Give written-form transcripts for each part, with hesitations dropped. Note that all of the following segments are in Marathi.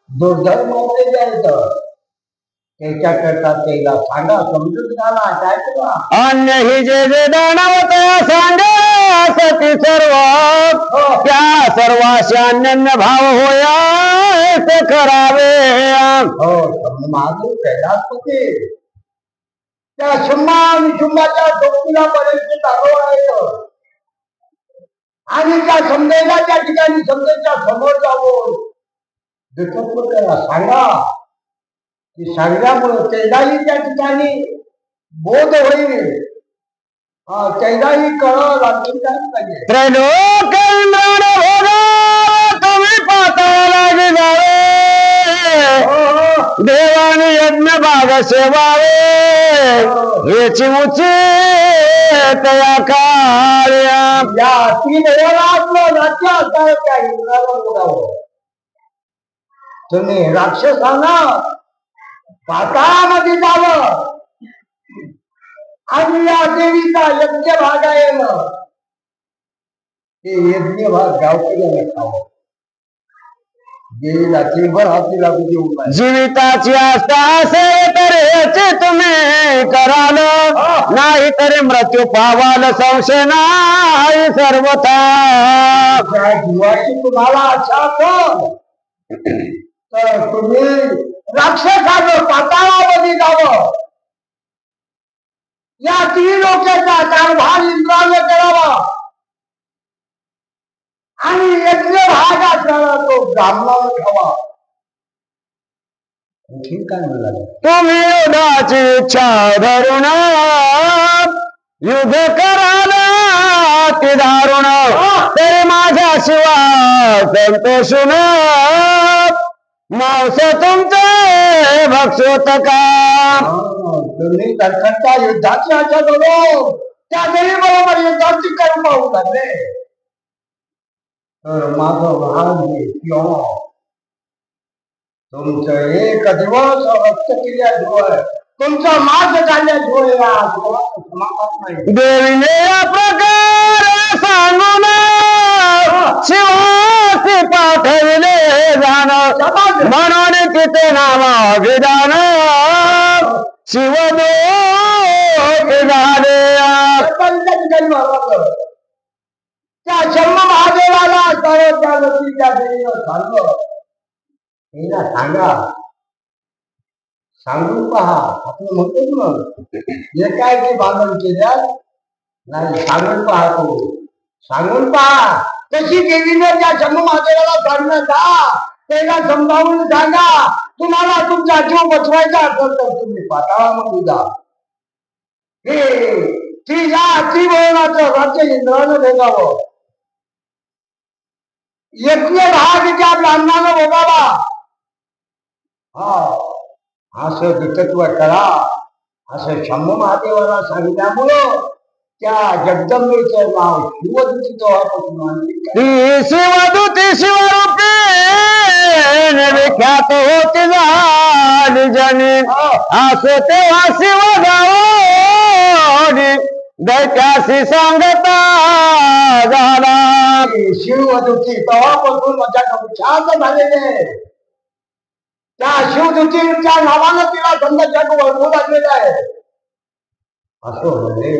दुर्धर्म होते जायचं त्याच्याकरता त्याला सांगा समजून घाला काय करा अन्य ही जे दानवत सांगा सती सर्व त्या सर्वाशी अन्य भाव होया ते करावे हो माझं कैलासपती त्या शुंभा आणि शुंभाच्या डोकीला पर्यंत चालू आहे आणि त्या समजायला त्या ठिकाणी समजायच्या समोर जावं त्याला सांगा की सांगल्यामुळं त्यालाही त्या ठिकाणी बोध होईल त्यालाही कळलं आणखी काय पाहिजे त्रैलोक तुम्ही पाताळाला जावे देवाने यज्ञ भाग सेवावे याची उची तया कार्य या तीन वेळातलं राज्य असणार त्या इंद्राला बोलावं तुम्ही राक्षसांना पाताळामध्ये जावं आणि या देवीचा यज्ञ भाग आहे ना ते यज्ञ भाग गावकऱ्याने खावं देवीला जीवन हाती लागू देऊ नये जीविताची आस्था असेल तर याचे तुम्ही कराल नाही तरी मृत्यू पावाल संशय नाही सर्वथा जीवाची तुम्हाला आशा तर तुम्ही राक्षसानं पाताळामध्ये जावं या त्रिलोकाचा कारभार इंद्राने करावा आणि यज्ञ भाग असणारा तो ब्राह्मणाला खावा आणखी काय म्हणाले तुम्ही युद्धाची इच्छा धरून युद्ध कराल ती दारुण तरी माझ्या शिवाय संतोषून मांस तुमचे भक्षोत का तुम्ही करता युद्धाची आशा करू त्या देवी बरोबर युद्धाची कर्म होऊ लागले तर माझं लहान तुमचं एक दिवस रक्त केल्याशिवाय तुमचा मास काढल्याशिवाय समाधान नाही देवीने या प्रकार सांगून शिवासी पाठविले जाण म्हणून तिथे नाम विधान शिवदूत झाले त्या शर्म महादेवाला सर्व त्या नदीच्या देवीनं सांगलं हिला सांगा सांगून पहा आपण म्हणतो मग हे काय ते बांधून केल्या नाही सांगून पहा तू सांगून पहा तशी देवीने त्या शर्म महादेवाला सांगणं का त्याला समजावून सांगा तुम्हाला तुमचा जीव बचवायचा असेल तर तुम्ही पाताळामध्ये जा हे त्रिभुवनाचं राज्य इंद्रानं भोगावं यज्ञ भाग त्या ब्राह्मणानं भोगावा असं विकत्व करा असं शंभू महादेवाला सांगितल्यामुळं त्या जगदंबेचं नाव शिवदूती शिवदूती शिवरूपी विख्यात होती झाली जनी असं तेव्हा शिवगावोनी दैत्याशी सांगता झाला शिवदूती तेव्हापासून माझ्याकडून शांत झालेले त्या शिवदूतीच्या नावानं तिला संघर्षात वळवू लागलेला आहे असं म्हणजे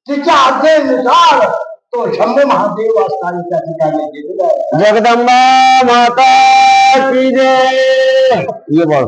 तिच्या आज्ञेनुसार तो शंभू महादेव असताना त्या ठिकाणी गेलेला आहे जगदंबा माता की जय ये बोल